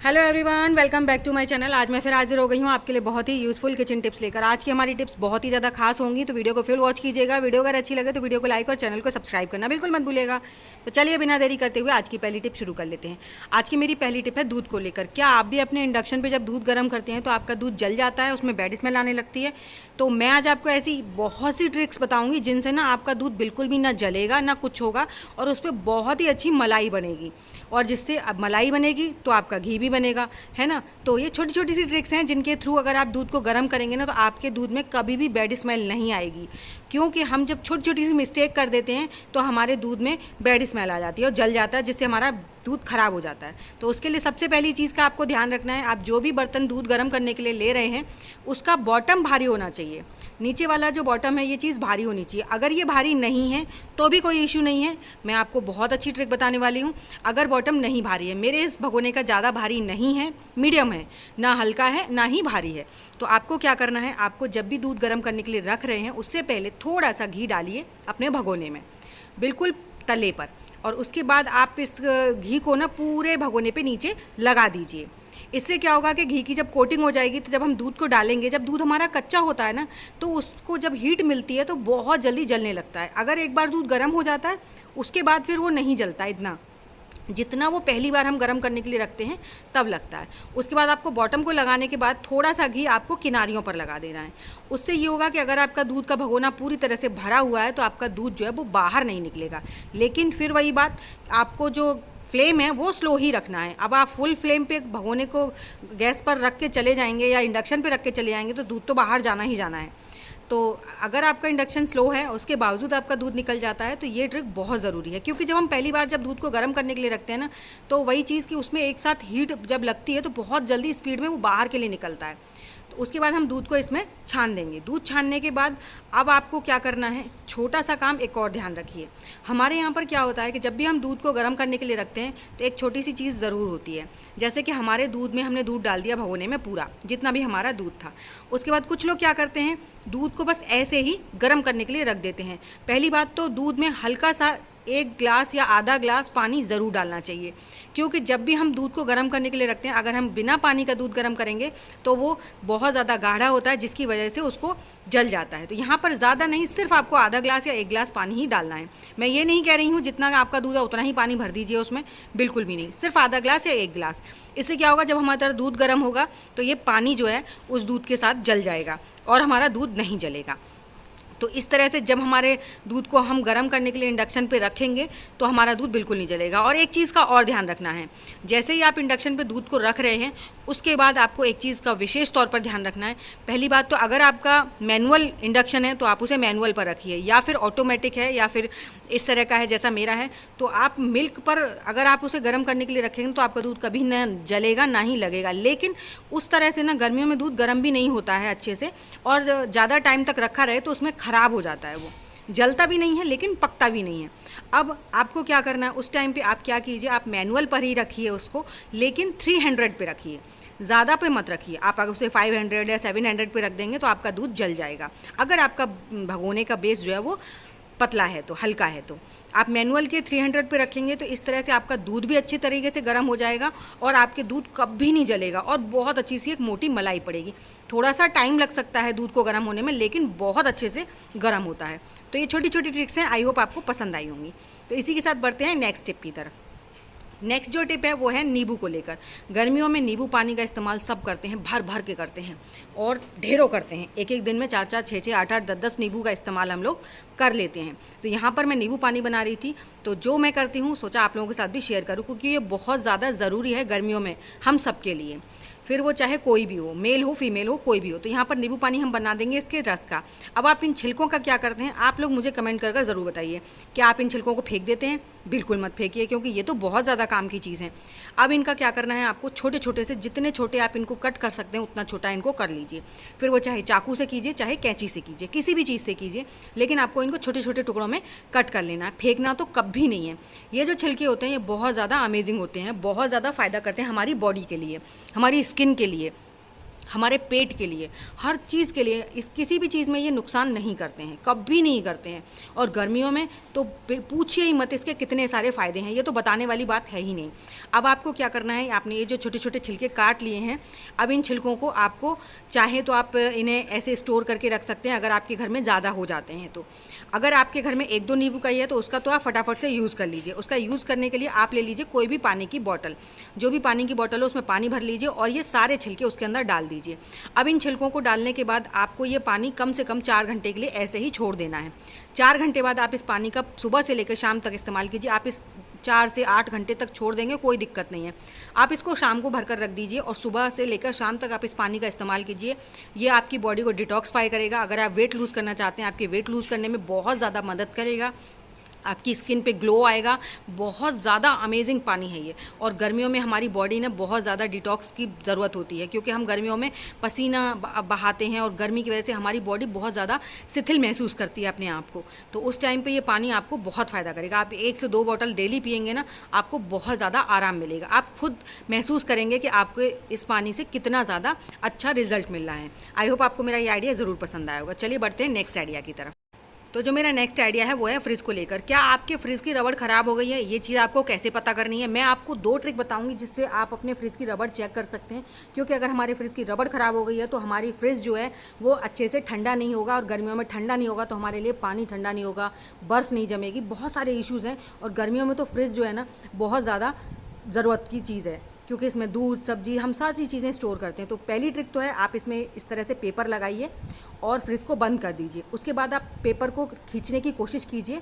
Hello everyone, welcome back to my channel. आज मैं फिर हाजिर हो गई हूँ आपके लिए बहुत ही यूज़फुल किचन टिप्स लेकर। आज की हमारी टिप्स बहुत ही ज़्यादा खास होंगी, तो वीडियो को फुल वॉच कीजिएगा। वीडियो अगर अच्छी लगे तो वीडियो को लाइक और चैनल को सब्सक्राइब करना बिल्कुल मत भूलिएगा। तो चलिए बिना देरी करते हुए आज की पहली टिप शुरू कर लेते हैं। आज की मेरी पहली टिप है दूध को लेकर। क्या आप भी अपने इंडक्शन पर जब दूध गर्म करते हैं तो आपका दूध जल जाता है, उसमें बैड स्मेल आने लगती है? तो मैं आज आपको ऐसी बहुत सी ट्रिक्स बताऊँगी जिनसे ना आपका दूध बिल्कुल भी ना जलेगा ना कुछ होगा, और उस पर बहुत ही अच्छी मलाई बनेगी। और जिससे अब मलाई बनेगी तो आपका घी भी बनेगा, है ना। तो ये छोटी छोटी सी ट्रिक्स हैं जिनके थ्रू अगर आप दूध को गर्म करेंगे ना तो आपके दूध में कभी भी बैड स्मेल नहीं आएगी। क्योंकि हम जब छोटी छोटी सी मिस्टेक कर देते हैं तो हमारे दूध में बैड स्मेल आ जाती है और जल जाता है, जिससे हमारा दूध ख़राब हो जाता है। तो उसके लिए सबसे पहली चीज़ का आपको ध्यान रखना है, आप जो भी बर्तन दूध गर्म करने के लिए ले रहे हैं उसका बॉटम भारी होना चाहिए। नीचे वाला जो बॉटम है ये चीज़ भारी होनी चाहिए। अगर ये भारी नहीं है तो भी कोई इशू नहीं है, मैं आपको बहुत अच्छी ट्रिक बताने वाली हूँ। अगर बॉटम नहीं भारी है, मेरे इस भगोने का ज़्यादा भारी नहीं है, मीडियम है, ना हल्का है ना ही भारी है, तो आपको क्या करना है, आपको जब भी दूध गर्म करने के लिए रख रहे हैं उससे पहले थोड़ा सा घी डालिए अपने भगोने में, बिल्कुल तले पर। और उसके बाद आप इस घी को ना पूरे भगोने पे नीचे लगा दीजिए। इससे क्या होगा कि घी की जब कोटिंग हो जाएगी तो जब हम दूध को डालेंगे, जब दूध हमारा कच्चा होता है ना तो उसको जब हीट मिलती है तो बहुत जल्दी जलने लगता है। अगर एक बार दूध गर्म हो जाता है उसके बाद फिर वो नहीं जलता इतना, जितना वो पहली बार हम गर्म करने के लिए रखते हैं तब लगता है। उसके बाद आपको बॉटम को लगाने के बाद थोड़ा सा घी आपको किनारियों पर लगा देना है। उससे ये होगा कि अगर आपका दूध का भगोना पूरी तरह से भरा हुआ है तो आपका दूध जो है वो बाहर नहीं निकलेगा। लेकिन फिर वही बात, आपको जो फ्लेम है वो स्लो ही रखना है। अब आप फुल फ्लेम पे भगोने को गैस पर रख के चले जाएंगे या इंडक्शन पे रख के चले जाएंगे तो दूध तो बाहर जाना ही जाना है। तो अगर आपका इंडक्शन स्लो है उसके बावजूद आपका दूध निकल जाता है तो ये ट्रिक बहुत ज़रूरी है। क्योंकि जब हम पहली बार जब दूध को गर्म करने के लिए रखते हैं ना तो वही चीज़ कि उसमें एक साथ हीट जब लगती है तो बहुत जल्दी स्पीड में वो बाहर के लिए निकलता है। तो उसके बाद हम दूध को इसमें छान देंगे। दूध छानने के बाद अब आपको क्या करना है, छोटा सा काम एक और ध्यान रखिए। हमारे यहाँ पर क्या होता है कि जब भी हम दूध को गर्म करने के लिए रखते हैं तो एक छोटी सी चीज़ ज़रूर होती है। जैसे कि हमारे दूध में हमने दूध डाल दिया भगोने में पूरा जितना भी हमारा दूध था। उसके बाद कुछ लोग क्या करते हैं, दूध को बस ऐसे ही गर्म करने के लिए रख देते हैं। पहली बात तो दूध में हल्का सा 1 गिलास या आधा गिलास पानी ज़रूर डालना चाहिए। क्योंकि जब भी हम दूध को गर्म करने के लिए रखते हैं, अगर हम बिना पानी का दूध गर्म करेंगे तो वो बहुत ज़्यादा गाढ़ा होता है, जिसकी वजह से उसको जल जाता है। तो यहाँ पर ज़्यादा नहीं, सिर्फ आपको आधा गिलास या 1 गिलास पानी ही डालना है। मैं ये नहीं कह रही हूँ जितना आपका दूध है उतना ही पानी भर दीजिए उसमें, बिल्कुल भी नहीं, सिर्फ आधा गिलास या 1 गिलास। इससे क्या होगा, जब हमारा दूध गर्म होगा तो ये पानी जो है उस दूध के साथ जल जाएगा और हमारा दूध नहीं जलेगा। तो इस तरह से जब हमारे दूध को हम गर्म करने के लिए इंडक्शन पे रखेंगे तो हमारा दूध बिल्कुल नहीं जलेगा। और एक चीज़ का और ध्यान रखना है, जैसे ही आप इंडक्शन पे दूध को रख रहे हैं उसके बाद आपको एक चीज़ का विशेष तौर पर ध्यान रखना है। पहली बात तो अगर आपका मैनुअल इंडक्शन है तो आप उसे मैनुअल पर रखिए, या फिर ऑटोमेटिक है या फिर इस तरह का है जैसा मेरा है, तो आप मिल्क पर अगर आप उसे गर्म करने के लिए रखेंगे तो आपका दूध कभी ना जलेगा ना ही लगेगा। लेकिन उस तरह से ना गर्मियों में दूध गर्म भी नहीं होता है अच्छे से, और ज़्यादा टाइम तक रखा रहे तो उसमें ख़राब हो जाता है, वो जलता भी नहीं है लेकिन पकता भी नहीं है। अब आपको क्या करना है, उस टाइम पे आप क्या कीजिए, आप मैनुअल पर ही रखिए उसको, लेकिन 300 पे रखिए, ज़्यादा पे मत रखिए। आप अगर उसे 500 या 700 पे रख देंगे तो आपका दूध जल जाएगा। अगर आपका भगोने का बेस जो है वो पतला है तो, हल्का है तो आप मैनुअल के 300 पे रखेंगे तो इस तरह से आपका दूध भी अच्छी तरीके से गर्म हो जाएगा और आपके दूध कभी नहीं जलेगा और बहुत अच्छी सी एक मोटी मलाई पड़ेगी। थोड़ा सा टाइम लग सकता है दूध को गर्म होने में, लेकिन बहुत अच्छे से गर्म होता है। तो ये छोटी छोटी ट्रिक्स हैं, आई होप आपको पसंद आई होंगी। तो इसी के साथ बढ़ते हैं नेक्स्ट टिप की तरफ। नेक्स्ट जो टिप है वो है नींबू को लेकर। गर्मियों में नींबू पानी का इस्तेमाल सब करते हैं, भर भर के करते हैं और ढेरों करते हैं। एक एक दिन में 4-4, 6-6, 8-8, 10-10 नींबू का इस्तेमाल हम लोग कर लेते हैं। तो यहाँ पर मैं नींबू पानी बना रही थी, तो जो मैं करती हूँ सोचा आप लोगों के साथ भी शेयर करूँ, क्योंकि ये बहुत ज़्यादा ज़रूरी है गर्मियों में हम सब के लिए, फिर वो चाहे कोई भी हो, मेल हो फीमेल हो कोई भी हो। तो यहाँ पर नींबू पानी हम बना देंगे इसके रस का। अब आप इन छिलकों का क्या करते हैं, आप लोग मुझे कमेंट कर ज़रूर बताइए। क्या आप इन छिलकों को फेंक देते हैं? बिल्कुल मत फेंकिए, क्योंकि ये तो बहुत ज़्यादा काम की चीज़ है। अब इनका क्या करना है, आपको छोटे छोटे से, जितने छोटे आप इनको कट कर सकते हैं उतना छोटा इनको कर लीजिए। फिर वो चाहे चाकू से कीजिए चाहे कैंची से कीजिए, किसी भी चीज़ से कीजिए, लेकिन आपको इनको छोटे छोटे टुकड़ों में कट कर लेना है, फेंकना तो कभी नहीं है। ये जो छिलके होते हैं ये बहुत ज़्यादा अमेजिंग होते हैं, बहुत ज़्यादा फ़ायदा करते हैं हमारी बॉडी के लिए, हमारी स्किन के लिए। हमारे पेट के लिए, हर चीज़ के लिए, इस किसी भी चीज़ में ये नुकसान नहीं करते हैं, कभी नहीं करते हैं। और गर्मियों में तो पूछिए ही मत, इसके कितने सारे फ़ायदे हैं, ये तो बताने वाली बात है ही नहीं। अब आपको क्या करना है, आपने ये जो छोटे छोटे छिलके काट लिए हैं, अब इन छिलकों को आपको चाहे तो आप इन्हें ऐसे स्टोर करके रख सकते हैं अगर आपके घर में ज़्यादा हो जाते हैं तो। अगर आपके घर में 1-2 नींबू का ही है तो उसका तो आप फटाफट से यूज़ कर लीजिए। उसका यूज़ करने के लिए आप ले लीजिए कोई भी पानी की बॉटल, जो भी पानी की बॉटल हो उसमें पानी भर लीजिए और ये सारे छिलके उसके अंदर डाल दीजिए। अब इन छिलकों को डालने के बाद आपको ये पानी कम से कम 4 घंटे के लिए ऐसे ही छोड़ देना है। 4 घंटे बाद आप इस पानी का सुबह से लेकर शाम तक इस्तेमाल कीजिए। आप इस 4 से 8 घंटे तक छोड़ देंगे, कोई दिक्कत नहीं है। आप इसको शाम को भरकर रख दीजिए और सुबह से लेकर शाम तक आप इस पानी का इस्तेमाल कीजिए। ये आपकी बॉडी को डिटॉक्सिफाई करेगा। अगर आप वेट लूज़ करना चाहते हैं, आपके वेट लूज़ करने में बहुत ज़्यादा मदद करेगा। आपकी स्किन पे ग्लो आएगा। बहुत ज़्यादा अमेजिंग पानी है ये। और गर्मियों में हमारी बॉडी ने बहुत ज़्यादा डिटॉक्स की ज़रूरत होती है, क्योंकि हम गर्मियों में पसीना बहाते हैं और गर्मी की वजह से हमारी बॉडी बहुत ज़्यादा शिथिल महसूस करती है अपने आप को। तो उस टाइम पे ये पानी आपको बहुत फ़ायदा करेगा। आप 1 से 2 बॉटल डेली पियेंगे ना, आपको बहुत ज़्यादा आराम मिलेगा। आप खुद महसूस करेंगे कि आपको इस पानी से कितना ज़्यादा अच्छा रिजल्ट मिल रहा है। आई होप आपको मेरा ये आइडिया ज़रूर पसंद आया होगा। चलिए बढ़ते हैं नेक्स्ट आइडिया की तरफ। तो जो मेरा नेक्स्ट आइडिया है वो है फ्रिज को लेकर। क्या आपके फ्रिज की रबड़ ख़राब हो गई है? ये चीज़ आपको कैसे पता करनी है? मैं आपको 2 ट्रिक बताऊंगी जिससे आप अपने फ्रिज की रबड़ चेक कर सकते हैं। क्योंकि अगर हमारे फ्रिज की रबड़ ख़राब हो गई है तो हमारी फ्रिज जो है वो अच्छे से ठंडा नहीं होगा, और गर्मियों में ठंडा नहीं होगा तो हमारे लिए पानी ठंडा नहीं होगा, बर्फ़ नहीं जमेगी, बहुत सारे इशूज़ हैं। और गर्मियों में तो फ्रिज जो है ना बहुत ज़्यादा ज़रूरत की चीज़ है, क्योंकि इसमें दूध, सब्जी, हम सारी चीज़ें स्टोर करते हैं। तो पहली ट्रिक तो है आप इसमें इस तरह से पेपर लगाइए और फ्रिज को बंद कर दीजिए। उसके बाद आप पेपर को खींचने की कोशिश कीजिए,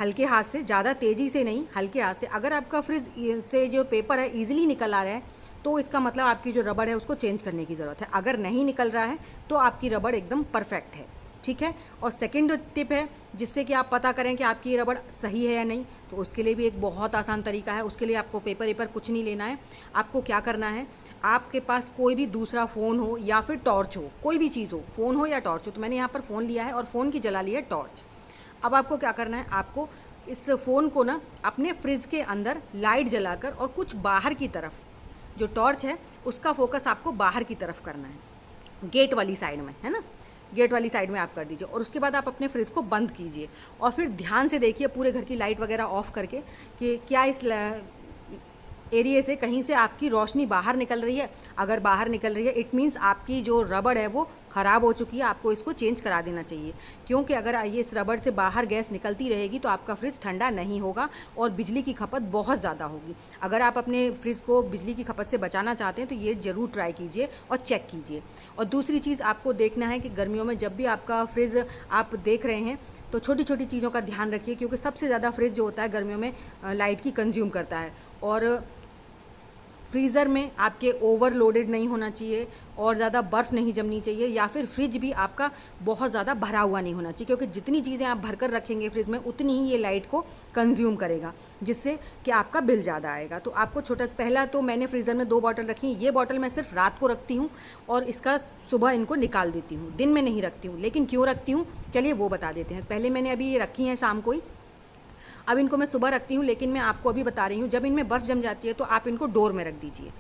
हल्के हाथ से, ज़्यादा तेज़ी से नहीं, हल्के हाथ से। अगर आपका फ्रिज से जो पेपर है ईजिली निकल आ रहा है तो इसका मतलब आपकी जो रबड़ है उसको चेंज करने की ज़रूरत है। अगर नहीं निकल रहा है तो आपकी रबड़ एकदम परफेक्ट है, ठीक है। और सेकंड टिप है जिससे कि आप पता करें कि आपकी ये रबड़ सही है या नहीं, तो उसके लिए भी एक बहुत आसान तरीका है। उसके लिए आपको पेपर कुछ नहीं लेना है। आपको क्या करना है, आपके पास कोई भी दूसरा फ़ोन हो या फिर टॉर्च हो, कोई भी चीज़ हो, फ़ोन हो या टॉर्च हो। तो मैंने यहाँ पर फ़ोन लिया है और फ़ोन की जला ली है टॉर्च। अब आपको क्या करना है, आपको इस फ़ोन को ना अपने फ्रिज के अंदर लाइट जलाकर और कुछ बाहर की तरफ, जो टॉर्च है उसका फोकस आपको बाहर की तरफ करना है, गेट वाली साइड में, है ना, गेट वाली साइड में आप कर दीजिए। और उसके बाद आप अपने फ्रिज को बंद कीजिए और फिर ध्यान से देखिए पूरे घर की लाइट वगैरह ऑफ करके कि क्या इस एरिया से कहीं से आपकी रोशनी बाहर निकल रही है। अगर बाहर निकल रही है इट मीन्स आपकी जो रबड़ है वो ख़राब हो चुकी है, आपको इसको चेंज करा देना चाहिए। क्योंकि अगर ये इस रबड़ से बाहर गैस निकलती रहेगी तो आपका फ्रिज ठंडा नहीं होगा और बिजली की खपत बहुत ज़्यादा होगी। अगर आप अपने फ्रिज को बिजली की खपत से बचाना चाहते हैं तो ये ज़रूर ट्राई कीजिए और चेक कीजिए। और दूसरी चीज़ आपको देखना है कि गर्मियों में जब भी आपका फ्रिज आप देख रहे हैं तो छोटी छोटी चीज़ों का ध्यान रखिए, क्योंकि सबसे ज़्यादा फ्रिज जो होता है गर्मियों में लाइट की कंज्यूम करता है। और फ्रीज़र में आपके ओवरलोडेड नहीं होना चाहिए और ज़्यादा बर्फ़ नहीं जमनी चाहिए, या फिर फ्रिज भी आपका बहुत ज़्यादा भरा हुआ नहीं होना चाहिए, क्योंकि जितनी चीज़ें आप भरकर रखेंगे फ्रिज में उतनी ही ये लाइट को कंज्यूम करेगा, जिससे कि आपका बिल ज़्यादा आएगा। तो आपको छोटा, पहला तो मैंने फ्रीज़र में 2 बॉटल रखी। ये बॉटल मैं सिर्फ रात को रखती हूँ और इसका सुबह इनको निकाल देती हूँ, दिन में नहीं रखती हूँ। लेकिन क्यों रखती हूँ चलिए वो बता देते हैं। पहले मैंने अभी ये रखी हैं शाम को ही, अब इनको मैं सुबह रखती हूँ, लेकिन मैं आपको अभी बता रही हूँ जब इनमें बर्फ़ जम जाती है तो आप इनको डोर में रख दीजिए,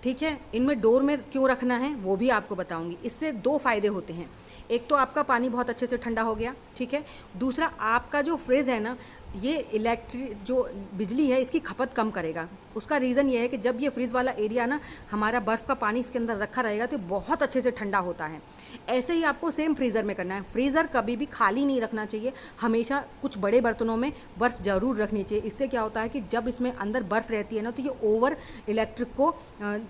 ठीक है। इनमें डोर में क्यों रखना है वो भी आपको बताऊंगी। इससे 2 फ़ायदे होते हैं। एक तो आपका पानी बहुत अच्छे से ठंडा हो गया, ठीक है। दूसरा, आपका जो फ्रिज है ना, ये इलेक्ट्रिक जो बिजली है इसकी खपत कम करेगा। उसका रीज़न ये है कि जब ये फ्रिज वाला एरिया ना, हमारा बर्फ़ का पानी इसके अंदर रखा रहेगा तो बहुत अच्छे से ठंडा होता है। ऐसे ही आपको सेम फ्रीज़र में करना है। फ्रीज़र कभी भी खाली नहीं रखना चाहिए, हमेशा कुछ बड़े बर्तनों में बर्फ़ ज़रूर रखनी चाहिए। इससे क्या होता है कि जब इसमें अंदर बर्फ़ रहती है ना तो ये ओवर इलेक्ट्रिक को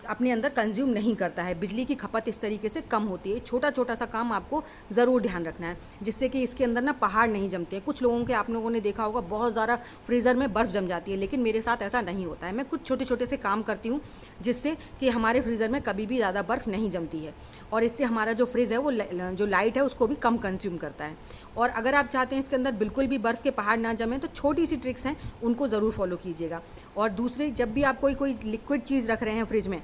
अपने अंदर कंज्यूम नहीं करता है, बिजली की खपत इस तरीके से कम होती है। छोटा छोटा सा काम आपको ज़रूर ध्यान रखना है, जिससे कि इसके अंदर ना पहाड़ नहीं जमते हैं। कुछ लोगों के, आप लोगों ने देखा होगा, बहुत ज़्यादा फ्रीज़र में बर्फ़ जम जाती है, लेकिन मेरे साथ ऐसा नहीं होता है। मैं कुछ छोटे छोटे से काम करती हूँ जिससे कि हमारे फ्रीज़र में कभी भी ज़्यादा बर्फ़ नहीं जमती है, और इससे हमारा जो फ्रिज है वो जो लाइट है उसको भी कम कंज्यूम करता है। और अगर आप चाहते हैं इसके अंदर बिल्कुल भी बर्फ़ के पहाड़ ना जमें तो छोटी सी ट्रिक्स हैं, उनको ज़रूर फॉलो कीजिएगा। और दूसरे, जब भी आप कोई लिक्विड चीज़ रख रहे हैं फ्रिज में,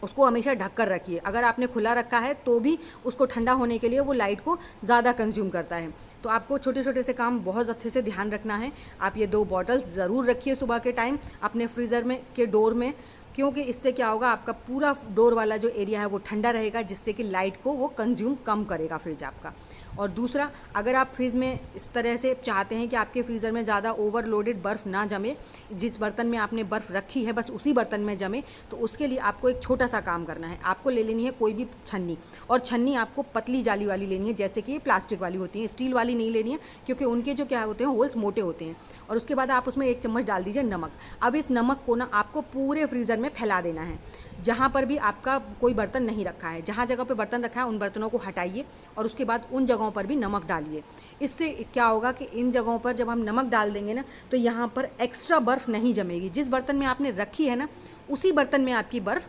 उसको हमेशा ढक कर रखिए। अगर आपने खुला रखा है तो भी उसको ठंडा होने के लिए वो लाइट को ज़्यादा कंज्यूम करता है। तो आपको छोटे छोटे से काम बहुत अच्छे से ध्यान रखना है। आप ये 2 बॉटल्स ज़रूर रखिए सुबह के टाइम अपने फ्रीज़र में के डोर में, क्योंकि इससे क्या होगा, आपका पूरा डोर वाला जो एरिया है वो ठंडा रहेगा, जिससे कि लाइट को वो कंज्यूम कम करेगा फ्रिज आपका। और दूसरा, अगर आप फ्रिज में इस तरह से चाहते हैं कि आपके फ्रीज़र में ज़्यादा ओवरलोडेड बर्फ़ ना जमे, जिस बर्तन में आपने बर्फ़ रखी है बस उसी बर्तन में जमे, तो उसके लिए आपको एक छोटा सा काम करना है। आपको ले लेनी है कोई भी छन्नी, और छन्नी आपको पतली जाली वाली लेनी है, जैसे कि ये प्लास्टिक वाली होती है, स्टील वाली नहीं लेनी है, क्योंकि उनके जो क्या होते हैं होल्स मोटे होते हैं। और उसके बाद आप उसमें 1 चम्मच डाल दीजिए नमक। अब इस नमक को ना आपको पूरे फ्रीज़र में फैला देना है, जहाँ पर भी आपका कोई बर्तन नहीं रखा है। जहाँ जगह पे बर्तन रखा है उन बर्तनों को हटाइए, और उसके बाद उन जगहों पर भी नमक डालिए। इससे क्या होगा कि इन जगहों पर जब हम नमक डाल देंगे ना, तो यहाँ पर एक्स्ट्रा बर्फ़ नहीं जमेगी। जिस बर्तन में आपने रखी है ना, उसी बर्तन में आपकी बर्फ़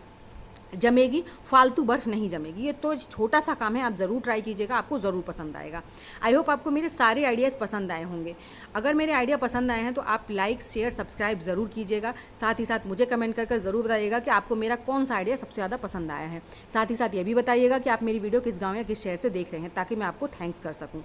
जमेगी, फालतू बर्फ़ नहीं जमेगी। ये तो छोटा सा काम है, आप ज़रूर ट्राई कीजिएगा, आपको ज़रूर पसंद आएगा। आई होप आपको मेरे सारे आइडियाज़ पसंद आए होंगे। अगर मेरे आइडिया पसंद आए हैं तो आप लाइक, शेयर, सब्सक्राइब ज़रूर कीजिएगा। साथ ही साथ मुझे कमेंट कर ज़रूर बताइएगा कि आपको मेरा कौन सा आइडिया सबसे ज़्यादा पसंद आया है। साथ ही साथ ये भी बताइएगा कि आप मेरी वीडियो किस गाँव या किस शहर से देख रहे हैं, ताकि मैं आपको थैंक्स कर सकूँ।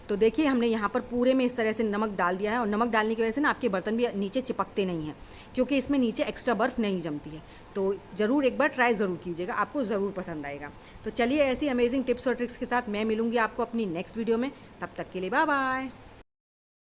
तो देखिए, हमने यहाँ पर पूरे में इस तरह से नमक डाल दिया है, और नमक डालने की वजह से ना आपके बर्तन भी नीचे चिपकते नहीं हैं, क्योंकि इसमें नीचे एक्स्ट्रा बर्फ़ नहीं जमती है। तो ज़रूर एक बार ट्राई ज़रूर कीजिएगा, आपको ज़रूर पसंद आएगा। तो चलिए, ऐसी अमेजिंग टिप्स और ट्रिक्स के साथ मैं मिलूँगी आपको अपनी नेक्स्ट वीडियो में। तब तक के लिए बाय बाय।